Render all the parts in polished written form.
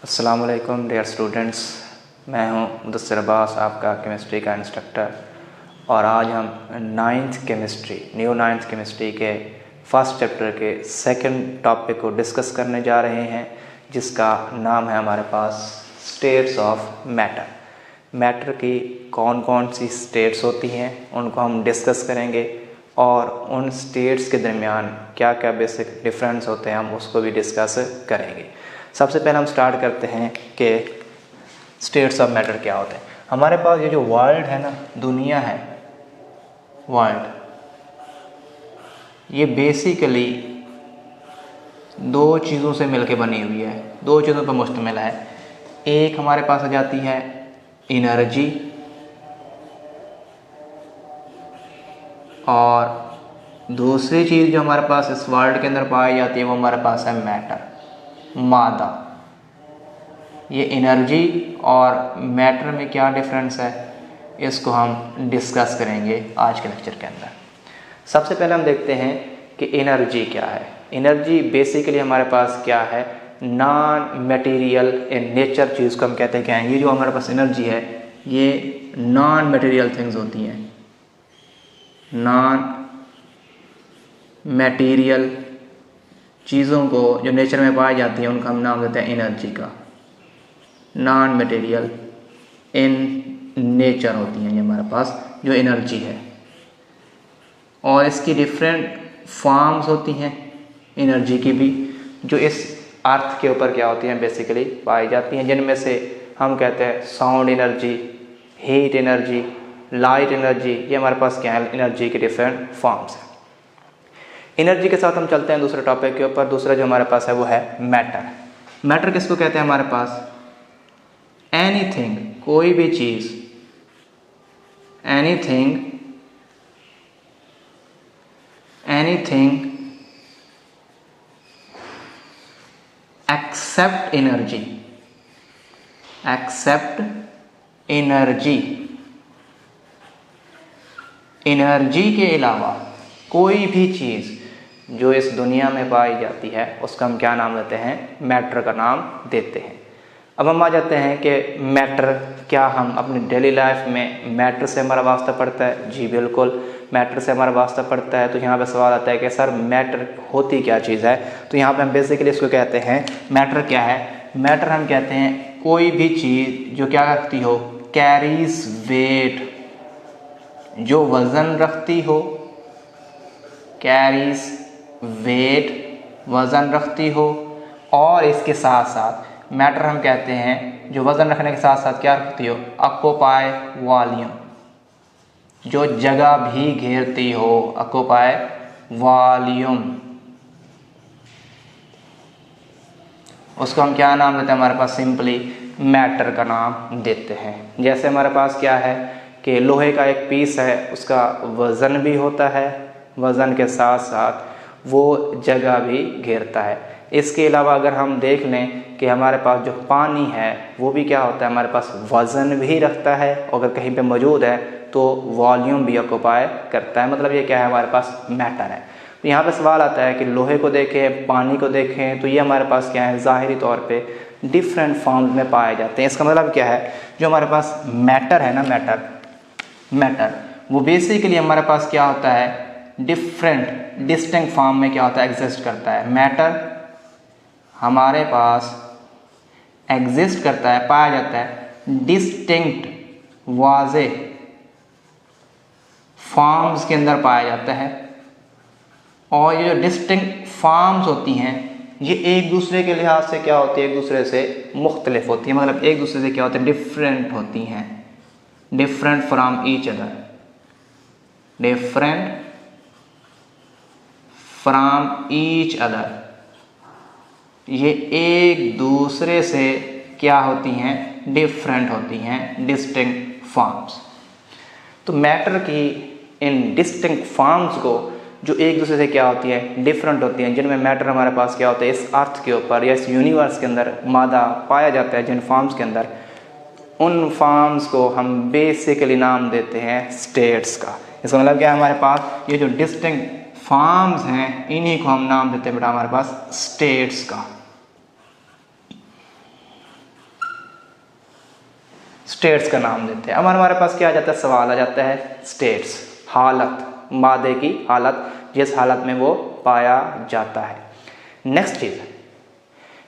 अस्सलाम वालेकुम dear students, मैं हूं मुदस्सिर अब्बास, आपका केमिस्ट्री का इंस्ट्रक्टर। और आज हम न्यू नाइन्थ केमिस्ट्री के फर्स्ट चैप्टर के सेकंड टॉपिक को डिस्कस करने जा रहे हैं, जिसका नाम है हमारे पास स्टेट्स ऑफ मैटर। मैटर की कौन कौन सी स्टेट्स होती हैं उनको हम डिस्कस करेंगे, और उन स्टेट्स के दरमियान क्या क्या बेसिक डिफरेंस होते हैं हम उसको भी डिस्कस करेंगे। सबसे पहले हम स्टार्ट करते हैं कि स्टेट्स ऑफ मैटर क्या होते हैं। हमारे पास ये जो वर्ल्ड है ना, दुनिया है, वर्ल्ड, ये बेसिकली दो चीज़ों से मिलकर बनी हुई है, दो चीज़ों पर मुश्तमिल है। एक हमारे पास आ जाती है एनर्जी, और दूसरी चीज़ जो हमारे पास इस वर्ल्ड के अंदर पाई जाती है वो हमारे पास है मैटर, मादा। ये एनर्जी और मैटर में क्या डिफरेंस है इसको हम डिस्कस करेंगे आज के लेक्चर के अंदर। सबसे पहले हम देखते हैं कि एनर्जी क्या है। एनर्जी बेसिकली हमारे पास क्या है, नॉन मटेरियल इन नेचर चीज़ को हम कहते हैं क्या है। ये जो हमारे पास एनर्जी है ये नॉन मटेरियल थिंग्स होती हैं, नॉन मटेरियल चीज़ों को जो नेचर में पाई जाती है उनका हम नाम देते हैं एनर्जी का। नॉन मटेरियल इन नेचर होती हैं ये हमारे पास जो एनर्जी है, और इसकी डिफरेंट फॉर्म्स होती हैं एनर्जी की भी, जो इस अर्थ के ऊपर क्या होती हैं बेसिकली पाई जाती हैं, जिनमें से हम कहते हैं sound energy, heat energy, light energy. ये हमारे पास क्या है, एनर्जी के डिफरेंट फॉर्म्स हैं। एनर्जी के साथ हम चलते हैं दूसरे टॉपिक के ऊपर। दूसरा जो हमारे पास है वो है मैटर। मैटर किसको कहते हैं हमारे पास, एनीथिंग, कोई भी चीज़, anything except energy, except energy. Energy के अलावा कोई भी चीज़ जो इस दुनिया में पाई जाती है उसका हम क्या नाम देते हैं, मैटर का नाम देते हैं। अब हम आ जाते हैं कि मैटर क्या, हम अपनी डेली लाइफ में मैटर से हमारा वास्ता पड़ता है। जी बिल्कुल, मैटर से हमारा वास्ता पड़ता है। तो यहाँ पे सवाल आता है कि सर मैटर होती क्या चीज़ है। तो यहाँ पे हम बेसिकली इसको कहते हैं, मैटर क्या है, मैटर हम कहते हैं कोई भी चीज़ जो क्या रखती हो, कैरीज वेट, जो वज़न रखती हो, कैरीज वेट, वज़न रखती हो। और इसके साथ साथ मैटर हम कहते हैं जो वज़न रखने के साथ साथ क्या रखती हो, ऑक्यूपाई वॉल्यूम, जो जगह भी घेरती हो, ऑक्यूपाई वॉल्यूम, उसको हम क्या नाम देते हैं, हमारे पास सिंपली मैटर का नाम देते हैं। जैसे हमारे पास क्या है कि लोहे का एक पीस है, उसका वज़न भी होता है, वज़न के साथ साथ वो जगह भी घेरता है। इसके अलावा अगर हम देख लें कि हमारे पास जो पानी है वो भी क्या होता है, हमारे पास वज़न भी रखता है, अगर कहीं पे मौजूद है तो वॉल्यूम भी ऑक्यूपाई करता है। मतलब ये क्या है, हमारे पास मैटर है। तो यहाँ पे सवाल आता है कि लोहे को देखें, पानी को देखें, तो ये हमारे पास क्या है, ज़ाहिरी तौर पे डिफरेंट फॉर्म में पाए जाते हैं। इसका मतलब क्या है, जो हमारे पास मैटर है ना, मैटर वो बेसिकली हमारे पास क्या होता है, डिफरेंट डिस्टिंक्ट फॉर्म में क्या होता है, एग्जिस्ट करता है। मैटर हमारे पास एग्जिस्ट करता है, पाया जाता है डिस्टिंक्ट वाज़े फॉर्म्स के अंदर पाया जाता है। और ये जो डिस्टिंक्ट फॉर्म्स होती हैं ये एक दूसरे के लिहाज से क्या होती है, एक दूसरे से मुख्तलिफ होती है। मतलब एक दूसरे से क्या होती है, डिफरेंट होती हैं, different from each other, different from each other. ये एक दूसरे से क्या होती हैं, डिफरेंट होती हैं, डिस्टिंक्ट फॉर्म्स। तो मैटर की इन डिस्टिंक्ट फॉर्म्स को जो एक दूसरे से क्या होती है, डिफरेंट होती हैं, जिनमें मैटर हमारे पास क्या होता है, इस अर्थ के ऊपर या इस यूनिवर्स के अंदर मादा पाया जाता है, जिन फॉर्म्स के अंदर, उन फॉर्म्स को हम बेसिकली नाम देते हैं स्टेट्स का। इसका मतलब क्या है, हमारे पास ये जो डिस्टिंक्ट फॉर्म्स हैं इन्हीं को हम नाम देते हैं बेटा हमारे पास स्टेट्स का। स्टेट्स का नाम देते हैं। अब हमारे पास क्या आ जाता है, सवाल आ जाता है स्टेट्स, हालत, मादे की हालत, जिस हालत में वो पाया जाता है। नेक्स्ट चीज़,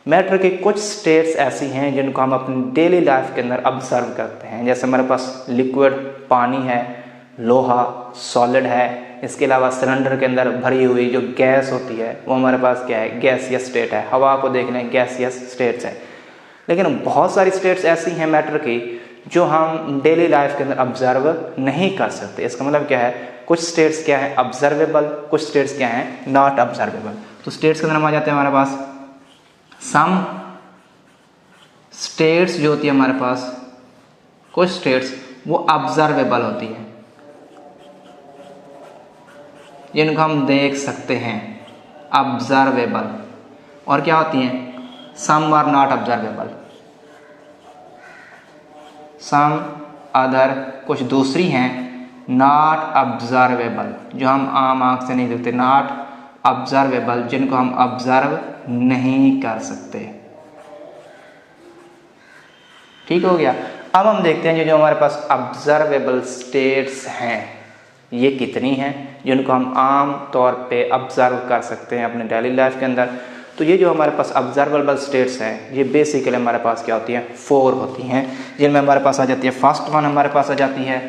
मैटर की कुछ स्टेट्स ऐसी हैं जिनको हम अपनी डेली लाइफ के अंदर ऑब्जर्व करते हैं। जैसे हमारे पास लिक्विड पानी है, लोहा सॉलिड है, इसके अलावा सिलेंडर के अंदर भरी हुई जो गैस होती है वो हमारे पास क्या है, गैसियस स्टेट है। हवा को देख लें, गैसियस स्टेट्स है। लेकिन बहुत सारी स्टेट्स ऐसी हैं मैटर की जो हम डेली लाइफ के अंदर ऑब्जर्व नहीं कर सकते। इसका मतलब क्या है, कुछ स्टेट्स क्या है ऑब्जर्वेबल, कुछ स्टेट्स क्या हैं नॉट ऑब्जर्वेबल। तो स्टेट्स के अंदर हम आ जाते हैं हमारे पास सम स्टेट्स जो होती है हमारे पास, कुछ स्टेट्स वो ऑब्जर्वेबल होती है जिनको हम देख सकते हैं, ऑब्जर्वेबल। और क्या होती हैं, some are not observable, some other कुछ दूसरी हैं नॉट ऑब्जर्वेबल, जो हम आम आंख से नहीं देखते, नॉट ऑब्जर्वेबल, जिनको हम ऑब्जर्व नहीं कर सकते। ठीक हो गया। अब हम देखते हैं जो हमारे पास ऑब्जर्वेबल स्टेट्स हैं ये कितनी हैं जिनको हम आम तौर पे ऑब्जर्व कर सकते हैं अपने डेली लाइफ के अंदर। तो ये जो हमारे पास ऑब्जर्वेबल स्टेट्स हैं ये बेसिकली हमारे पास क्या होती हैं, 4 होती हैं, जिनमें हमारे पास आ जाती है, फर्स्ट वन हमारे पास आ जाती है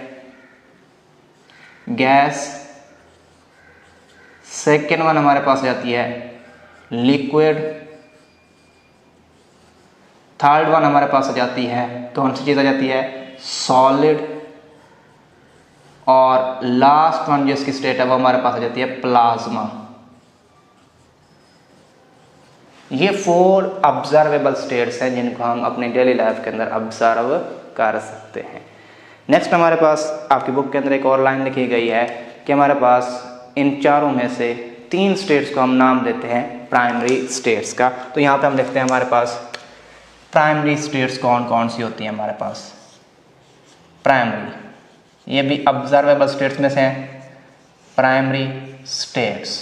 गैस, सेकेंड वन हमारे पास आ जाती है लिक्विड, थर्ड वन हमारे पास आ जाती है, कौन सी चीज आ जाती है, सॉलिड, और लास्ट वन जिसकी स्टेट है वो हमारे पास आ जाती है प्लाज्मा। ये 4 ऑब्जर्वेबल स्टेट्स हैं जिनको हम अपनी डेली लाइफ के अंदर ऑब्जर्व कर सकते हैं। नेक्स्ट हमारे पास आपकी बुक के अंदर एक और लाइन लिखी गई है कि हमारे पास इन चारों में से 3 स्टेट्स को हम नाम देते हैं प्राइमरी स्टेट्स का। तो यहाँ पे हम देखते हैं हमारे पास प्राइमरी स्टेट्स कौन कौन सी होती हैं हमारे पास। प्राइमरी, ये भी ऑब्जर्वेबल स्टेट्स में से हैं प्राइमरी स्टेट्स।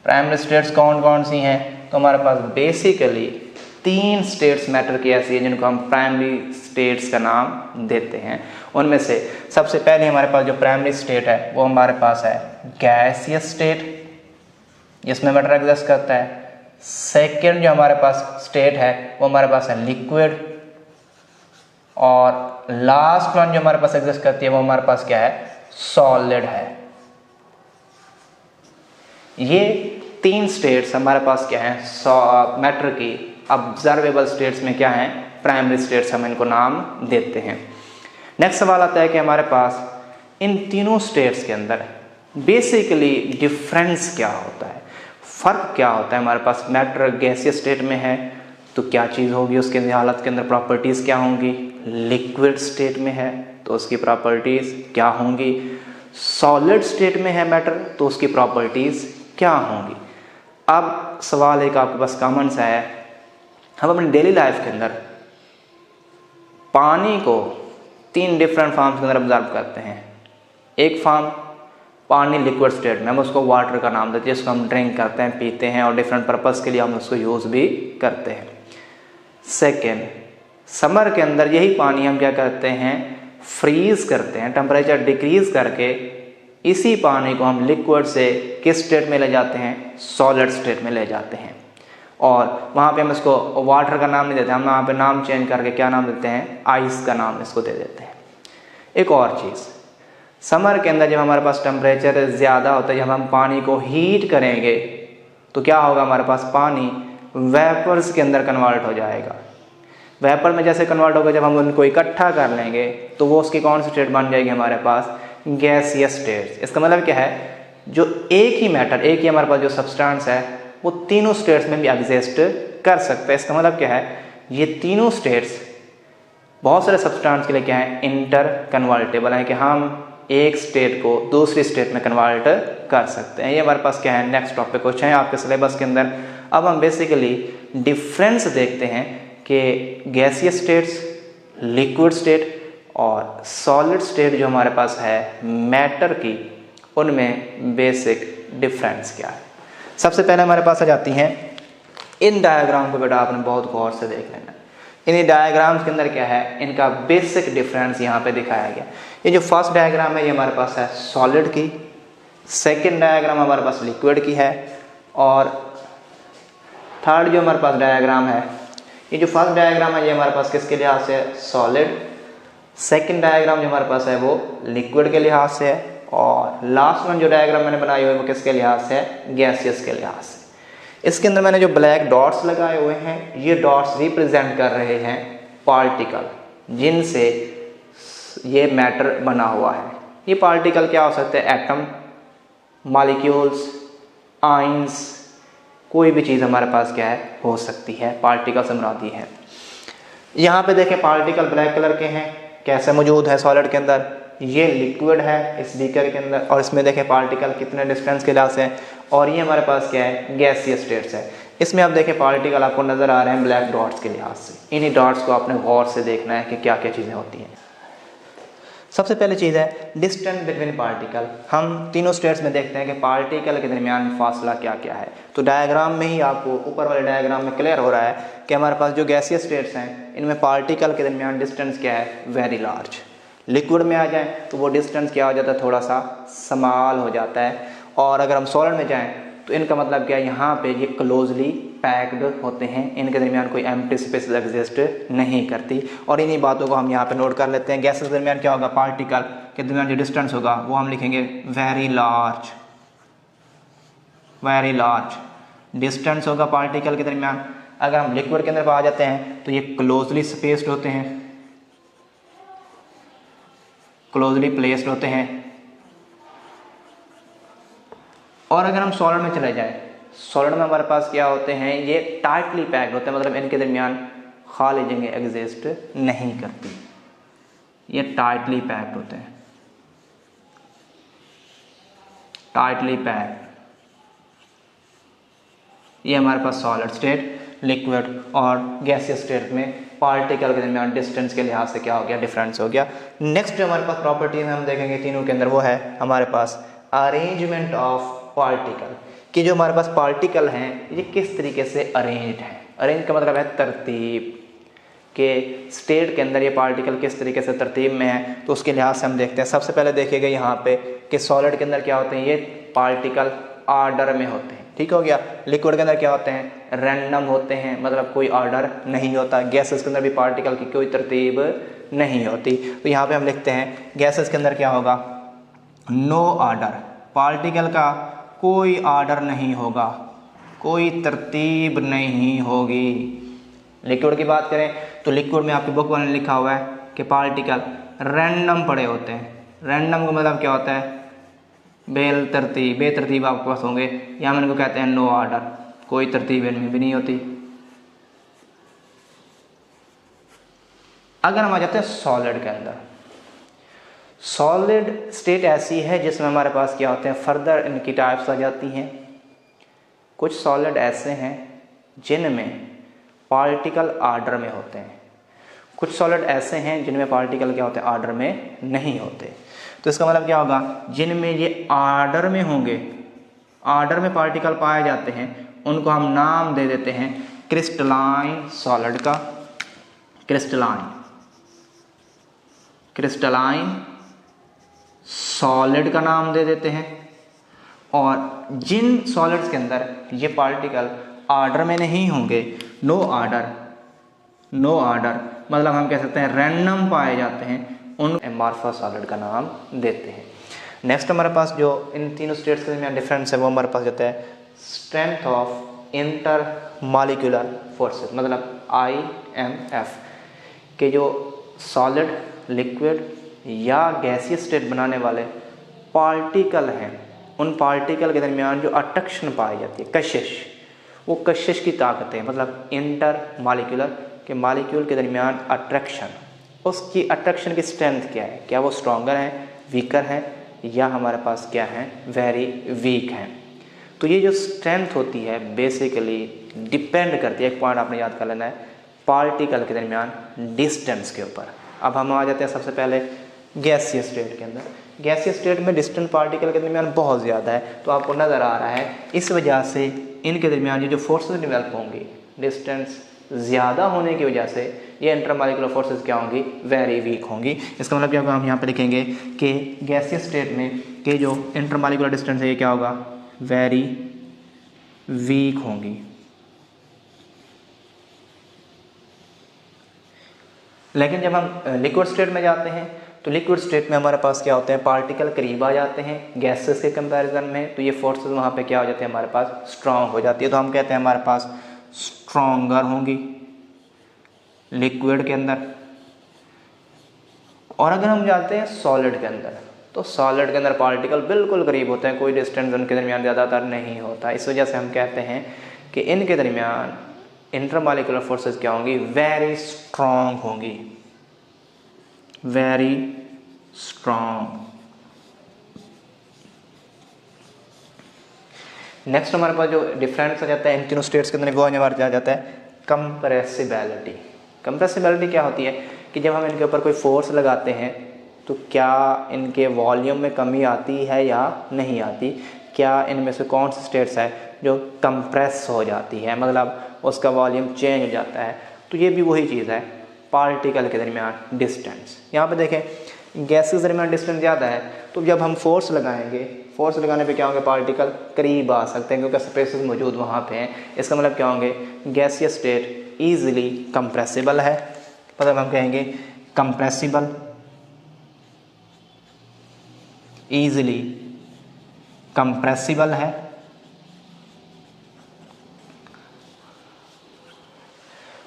प्राइमरी स्टेट्स कौन कौन सी हैं, तो हमारे पास बेसिकली 3 स्टेट्स मैटर की ऐसी है जिनको हम प्राइमरी स्टेट्स का नाम देते हैं। उनमें से सबसे पहले हमारे पास जो प्राइमरी स्टेट है वो हमारे पास है गैसियस स्टेट, जिसमें मैटर एग्जिस्ट करता है। सेकेंड जो हमारे पास स्टेट है वो हमारे पास है लिक्विड, और लास्ट वन जो हमारे पास एग्जिस्ट करती है वो हमारे पास क्या है, सॉलिड है। ये 3 स्टेट्स हमारे पास क्या है, मैटर की ऑब्जर्वेबल स्टेट्स में क्या है, प्राइमरी स्टेट्स हम इनको नाम देते हैं। नेक्स्ट सवाल आता है कि हमारे पास इन तीनों स्टेट्स के अंदर बेसिकली डिफरेंस क्या होता है, फर्क क्या होता है। हमारे पास मैटर गैसियस स्टेट में है तो क्या चीज़ होगी, उसके हालत के अंदर प्रॉपर्टीज़ क्या होंगी। लिक्विड स्टेट में है तो उसकी प्रॉपर्टीज़ क्या होंगी। सॉलिड स्टेट में है मैटर तो उसकी प्रॉपर्टीज़ क्या होंगी। अब सवाल एक आपके पास कॉमन सा है, हम अपनी डेली लाइफ के अंदर पानी को 3 डिफरेंट फॉर्म्स के अंदर ऑब्जर्व करते हैं। एक फॉर्म पानी लिक्विड स्टेट में, हम उसको वाटर का नाम देते हैं, जिसको हम ड्रिंक करते हैं, पीते हैं, और डिफरेंट पर्पस के लिए हम उसको यूज़ भी करते हैं। सेकेंड, समर के अंदर यही पानी हम क्या करते हैं, फ्रीज करते हैं, टेम्परेचर डिक्रीज करके इसी पानी को हम लिक्विड से किस स्टेट में ले जाते हैं, सॉलिड स्टेट में ले जाते हैं। और वहाँ पे हम इसको वाटर का नाम नहीं देते, हम वहाँ पे नाम चेंज करके क्या नाम देते हैं, आइस का नाम इसको दे देते हैं। एक और चीज़, समर के अंदर जब हमारे पास टेम्परेचर ज़्यादा होता है, जब हम पानी को हीट करेंगे तो क्या होगा, हमारे पास पानी वेपर्स के अंदर कन्वर्ट हो जाएगा। वेपर में जैसे कन्वर्ट होगा, जब हम उनको इकट्ठा कर लेंगे तो वो उसकी कौन सी स्टेट बन जाएगी, हमारे पास गैसियस स्टेट। इसका मतलब क्या है, जो एक ही मैटर, एक ही हमारे पास जो सब्सटेंस है वो तीनों स्टेट्स में भी एग्जिस्ट कर सकता है। इसका मतलब क्या है, ये तीनों स्टेट्स बहुत सारे सब्सटेंस के लिए क्या है, इंटर कन्वर्टेबल है, कि हम एक स्टेट को दूसरी स्टेट में कन्वर्ट कर सकते हैं। ये हमारे पास क्या है, नेक्स्ट टॉपिक क्वेश्चन है आपके सिलेबस के अंदर। अब हम बेसिकली डिफरेंस देखते हैं कि गैसियस स्टेट्स, लिक्विड स्टेट और सॉलिड स्टेट जो हमारे पास है मैटर की, उनमें बेसिक डिफरेंस क्या है। सबसे पहले हमारे पास आ जाती हैं, इन डायग्राम को बेटा आपने बहुत गौर से देख लेना। इन डायग्राम्स के अंदर क्या है, इनका बेसिक डिफरेंस यहाँ पे दिखाया गया। ये जो फर्स्ट डायग्राम है ये हमारे पास है सॉलिड की, सेकंड डायग्राम हमारे पास लिक्विड की है, और थर्ड जो हमारे पास डायग्राम है, ये जो फर्स्ट डायग्राम है ये हमारे पास किसके लिहाज से है, सॉलिड। सेकंड डायग्राम जो हमारे पास है वो लिक्विड के लिहाज से है, और लास्ट में जो डायग्राम मैंने बनाई हुई है वो किसके लिहाज से है, गैसियस के लिहाज से। इसके अंदर मैंने जो ब्लैक डॉट्स लगाए हुए हैं ये डॉट्स रिप्रेजेंट कर रहे हैं पार्टिकल जिनसे ये मैटर बना हुआ है। ये पार्टिकल क्या हो सकते हैं, एटम, मॉलिक्यूल्स, आइंस, कोई भी चीज़ हमारे पास क्या है हो सकती है, पार्टिकल से मुरादी है। यहाँ पे देखें पार्टिकल ब्लैक कलर के हैं, कैसे मौजूद है सॉलिड के अंदर, ये लिक्विड है इस बीकर के अंदर, और इसमें देखें पार्टिकल कितने डिस्टेंस के लिहाज से है, और ये हमारे पास क्या है, गैसियस स्टेट्स है। इसमें आप देखें पार्टिकल आपको नज़र आ रहे हैं ब्लैक डॉट्स के लिहाज से। इन्हीं डॉट्स को आपने गौर से देखना है कि क्या क्या चीज़ें होती हैं। सबसे पहली चीज़ है डिस्टेंस बिटवीन पार्टिकल। हम तीनों स्टेट्स में देखते हैं कि पार्टिकल के दरमियान फासला क्या क्या है। तो डायग्राम में ही आपको ऊपर वाले डायग्राम में क्लियर हो रहा है कि हमारे पास जो गैसियस स्टेट्स हैं इनमें पार्टिकल के दरमियान डिस्टेंस क्या है, वेरी लार्ज। लिक्विड में आ जाएँ तो वो डिस्टेंस क्या हो जाता है, थोड़ा सा स्मॉल हो जाता है, और अगर हम सॉलिड में जाएँ तो इनका मतलब क्या है, यहाँ पे ये क्लोजली पैक्ड होते हैं, इनके दरमियान कोई एम्प्टी स्पेस एग्जिस्ट नहीं करती। और इन्हीं बातों को हम यहाँ पे नोट कर लेते हैं। गैसेस के दरमियान क्या होगा, पार्टिकल के दरमियान जो डिस्टेंस होगा वो हम लिखेंगे very large, very large distance होगा पार्टिकल के दरमियान। अगर हम लिक्विड के अंदर आ जाते हैं तो ये क्लोजली स्पेस्ड होते हैं, क्लोजली प्लेस्ड होते हैं। और अगर हम सॉलिड में चले जाएं, सॉलिड में हमारे पास क्या होते हैं, ये टाइटली पैक्ड होते हैं, मतलब इनके दरमियान खाली जगह एग्जिस्ट नहीं करती, ये टाइटली पैक्ड होते हैं, टाइटली पैक्ड। ये हमारे पास सॉलिड स्टेट, लिक्विड और गैसियस स्टेट में पार्टिकल के दरमियान डिस्टेंस के लिहाज से क्या हो गया, डिफरेंस हो गया। नेक्स्ट जो हमारे पास प्रॉपर्टी में हम देखेंगे तीनों के अंदर वो है हमारे पास अरेंजमेंट ऑफ पार्टिकल, कि जो हमारे पास पार्टिकल हैं ये किस तरीके से अरेंज्ड हैं। अरेंज का मतलब है तरतीब, के स्टेट के अंदर ये पार्टिकल किस तरीके से तरतीब में है, तो उसके लिहाज से हम देखते हैं। सबसे पहले देखिएगा यहाँ पे कि सॉलिड के अंदर क्या होते हैं, ये पार्टिकल आर्डर में होते हैं, ठीक हो गया। लिक्विड के अंदर क्या होते हैं, रैंडम होते हैं, मतलब कोई ऑर्डर नहीं होता। गैसेस के अंदर भी पार्टिकल की कोई तरतीब नहीं होती। तो यहाँ पे हम लिखते हैं गैसेस के अंदर क्या होगा, नो ऑर्डर, पार्टिकल का कोई ऑर्डर नहीं होगा, कोई तरतीब नहीं होगी। लिक्विड की बात करें तो लिक्विड में आपकी बुक में लिखा हुआ है कि पार्टिकल रैंडम पड़े होते हैं। रैंडम का मतलब क्या होता है, बेतरतीब आपके पास होंगे, या हम इनको कहते हैं नो ऑर्डर, कोई तरतीब इनमें भी नहीं होती। अगर हम आ जाते हैं सॉलिड के अंदर, सॉलिड स्टेट ऐसी है जिसमें हमारे पास क्या होते हैं, फर्दर इनकी टाइप्स आ जाती हैं। कुछ सॉलिड ऐसे हैं जिनमें पार्टिकल आर्डर में होते हैं, कुछ सॉलिड ऐसे हैं जिनमें पार्टिकल क्या होते हैं, आर्डर में नहीं होते। तो इसका मतलब क्या होगा, जिनमें ये आर्डर में होंगे, आर्डर में पार्टिकल पाए जाते हैं, उनको हम नाम दे देते हैं क्रिस्टलाइन सॉलिड का, क्रिस्टलाइन सॉलिड का नाम दे देते हैं। और जिन सॉलिड्स के अंदर ये पार्टिकल आर्डर में नहीं होंगे, नो ऑर्डर मतलब हम कह सकते हैं रैंडम पाए जाते हैं, उन एमॉर्फस सॉलिड का नाम देते हैं। नेक्स्ट हमारे पास जो इन तीनों स्टेट्स के दरमियान डिफरेंस है वो हमारे पास जाता है strength of inter molecular forces, मतलब IMF, के जो सॉलिड, लिक्विड या गैसियस स्टेट बनाने वाले पार्टिकल हैं, उन पार्टिकल के दरमियान जो अट्रैक्शन पाई जाती है, कशिश, वो कशिश की ताकतें, मतलब इंटर मॉलिक्यूलर के मॉलिक्यूल के दरमियान अट्रैक्शन, उसकी अट्रैक्शन की स्ट्रेंथ क्या है, क्या वो स्ट्रॉन्गर है, वीकर है, या हमारे पास क्या है, वेरी वीक है। तो ये जो स्ट्रेंथ होती है बेसिकली डिपेंड करती है, एक पॉइंट आपने याद कर लेना है, पार्टिकल के दरमियान डिस्टेंस के ऊपर। अब हम आ जाते हैं सबसे पहले गैसियस स्टेट के अंदर। गैसियस स्टेट में डिस्टेंस पार्टिकल के दरमियान बहुत ज़्यादा है, तो आपको नज़र आ रहा है। इस वजह से इनके दरमियान ये जो फोर्सेस डेवलप होंगी, डिस्टेंस ज़्यादा होने की वजह से ये इंटरमॉलिक्यूलर फोर्सेस क्या होंगी, वेरी वीक होंगी। इसका मतलब क्या होगा, हम यहाँ पे लिखेंगे कि गैसियस स्टेट में कि जो इंटरमॉलिक्यूलर डिस्टेंस है ये क्या होगा, वेरी वीक होंगी। लेकिन जब हम लिक्विड स्टेट में जाते हैं तो लिक्विड स्टेट में हमारे पास क्या होते हैं, पार्टिकल करीब आ जाते हैं गैसेस के कंपैरिजन में, तो ये फोर्सेस वहाँ पे क्या हो जाते हैं, हमारे पास स्ट्रांग हो जाती है। तो हम कहते हैं हमारे पास स्ट्रॉन्गर होंगी लिक्विड के अंदर। और अगर हम जाते हैं सॉलिड के अंदर, तो सॉलिड के अंदर पार्टिकल बिल्कुल करीब होते हैं, कोई डिस्टेंस उनके दरमियान ज़्यादातर नहीं होता। इस वजह से हम कहते हैं कि इनके दरमियान इंटरमॉलिक्यूलर फोर्सेस क्या होंगी, वेरी स्ट्रॉन्ग होंगी, वेरी स्ट्रॉन्ग। नेक्स्ट हमारे पास जो डिफरेंस आ जाता है इन तीनों स्टेट्स के अंदर, वो हमारे आ जाता है कंप्रेसिबिलिटी। कंप्रेसिबिलिटी क्या होती है कि जब हम इनके ऊपर कोई फोर्स लगाते हैं तो क्या इनके वॉल्यूम में कमी आती है या नहीं आती, क्या इनमें से कौन सी स्टेट्स है जो कंप्रेस हो जाती है, मतलब उसका वॉल्यूम चेंज हो जाता है। तो ये भी वही चीज़ है, पार्टिकल के दरमियान डिस्टेंस। यहाँ पे देखें गैसेस के दरमियान डिस्टेंस ज़्यादा है, तो जब हम फोर्स लगाएंगे, फोर्स लगाने पे क्या होंगे, पार्टिकल करीब आ सकते हैं क्योंकि स्पेसेस मौजूद वहाँ पे हैं। इसका मतलब क्या होंगे, गैसियस स्टेट ईजिली कंप्रेसिबल है, मतलब हम कहेंगे कंप्रेसिबल, ईजिली कंप्रेसिबल है।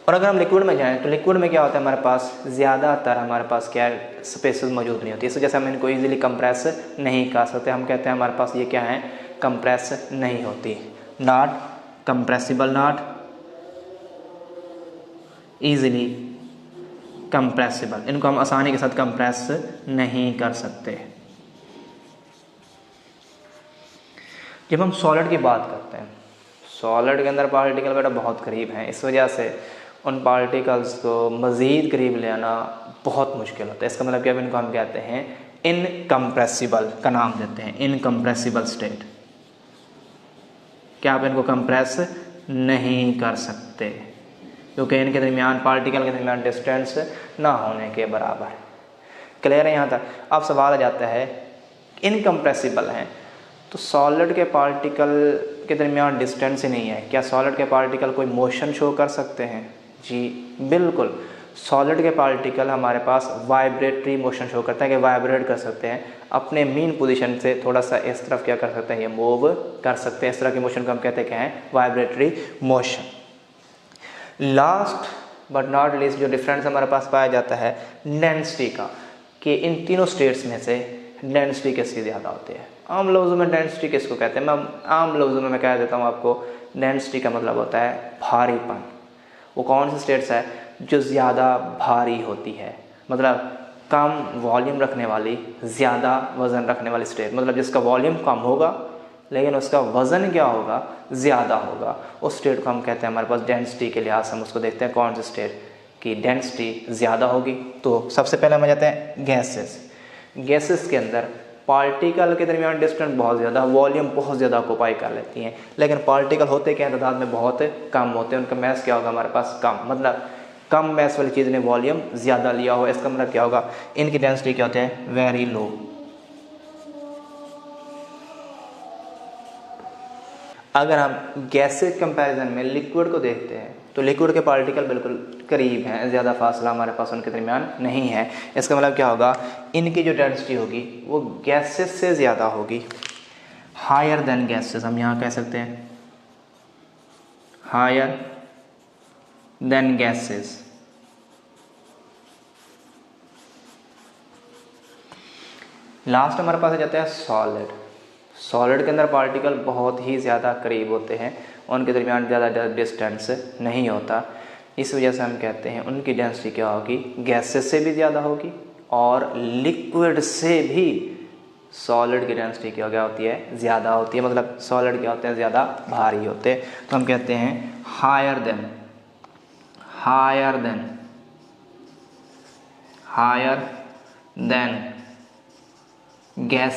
और अगर हम लिक्विड में जाएं तो लिक्विड में क्या होता है, हमारे पास ज़्यादातर हमारे पास क्या है, स्पेसेस मौजूद नहीं होती, इस वजह से हम इनको इजीली कंप्रेस नहीं कर सकते। हम कहते हैं हमारे पास ये क्या है, कंप्रेस नहीं होती, not compressible, not easily compressible, इनको हम आसानी के साथ कंप्रेस नहीं कर सकते। जब हम सॉलिड की बात करते हैं, सॉलिड के अंदर पार्टिकल बेटा बहुत करीब हैं, इस वजह से उन पार्टिकल्स को मज़ीद करीब ले आना बहुत मुश्किल होता है। इसका मतलब क्या, इनको हम कहते हैं इनकम्प्रेसिबल का नाम देते हैं, इनकम्प्रेसिबल स्टेट। क्या आप इनको कंप्रेस नहीं कर सकते क्योंकि इनके दरमियान, पार्टिकल के दरमियान डिस्टेंस ना होने के बराबर। क्लियर है यहाँ तक। अब सवाल आ जाता है, इनकम्प्रेसिबल हैं तो सॉलिड के पार्टिकल के दरमियान डिस्टेंस ही नहीं है, क्या सॉलिड के पार्टिकल कोई मोशन शो कर सकते हैं? जी बिल्कुल, सॉलिड के पार्टिकल हमारे पास वाइब्रेटरी मोशन शो करते हैं, कि वाइब्रेट कर सकते हैं, अपने मीन पोजीशन से थोड़ा सा इस तरफ क्या कर सकते हैं, ये मूव कर सकते हैं। इस तरह की मोशन को हम कहते हैं क्या है, vibratory motion. Last but not least जो डिफरेंस हमारे पास पाया जाता है डेंसिटी का, कि इन तीनों स्टेट्स में से डेंसिटी किसकी ज़्यादा होती है। आम लफ्ज़ों में डेंसिटी किसको कहते हैं, मैं आम लफ्ज़ों में मैं कह देता हूँ आपको, डेंसिटी का मतलब होता है भारीपन। वो कौन सी स्टेट्स है जो ज़्यादा भारी होती है, मतलब कम वॉल्यूम रखने वाली, ज़्यादा वज़न रखने वाली स्टेट, मतलब जिसका वॉल्यूम कम होगा लेकिन उसका वज़न क्या होगा, ज़्यादा होगा, उस स्टेट को हम कहते हैं, हमारे पास डेंसिटी के लिहाज से हम उसको देखते हैं कौन सी स्टेट की डेंसिटी ज़्यादा होगी। तो सबसे पहले हम आ जाते हैं गैसेस। गैसेस के अंदर पार्टिकल के दरमियान डिस्टेंस बहुत ज़्यादा, वॉल्यूम बहुत ज़्यादा ऑक्यूपाई कर लेती हैं, लेकिन पार्टिकल होते क्या तादाद में बहुत कम होते हैं, उनका मैस क्या होगा हमारे पास कम, मतलब कम मैस वाली चीज़ ने वॉल्यूम ज़्यादा लिया हो। इसका मतलब क्या होगा, इनकी डेंसिटी क्या होती है, वेरी लो। अगर हम गैसेस कंपैरिजन में लिक्विड को देखते हैं तो लिक्विड के पार्टिकल बिल्कुल करीब हैं, ज़्यादा फासला हमारे पास उनके दरमियान नहीं है। इसका मतलब क्या होगा, इनकी जो डेंसिटी होगी वो गैसेस से ज़्यादा होगी, हायर देन गैसेस। हम यहाँ कह सकते हैं हायर देन गैसेस। लास्ट हमारे पास आ जाता है सॉलिड। सॉलिड के अंदर पार्टिकल बहुत ही ज़्यादा करीब होते हैं, उनके दरमियान ज़्यादा डिस्टेंस नहीं होता, इस वजह से हम कहते हैं उनकी डेंसिटी क्या होगी, गैसेस से भी ज़्यादा होगी और लिक्विड से भी सॉलिड की डेंसिटी क्या होती है, ज़्यादा होती है, मतलब सॉलिड क्या होते हैं, ज़्यादा भारी होते हैं। तो हम कहते हैं higher than gas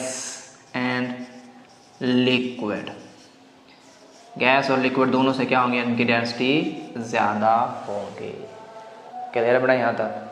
and liquid. Gas और लिक्विड दोनों से क्या होंगे, इनकी डेंसिटी ज़्यादा होगी। क्लियर है बेटा यहाँ तक?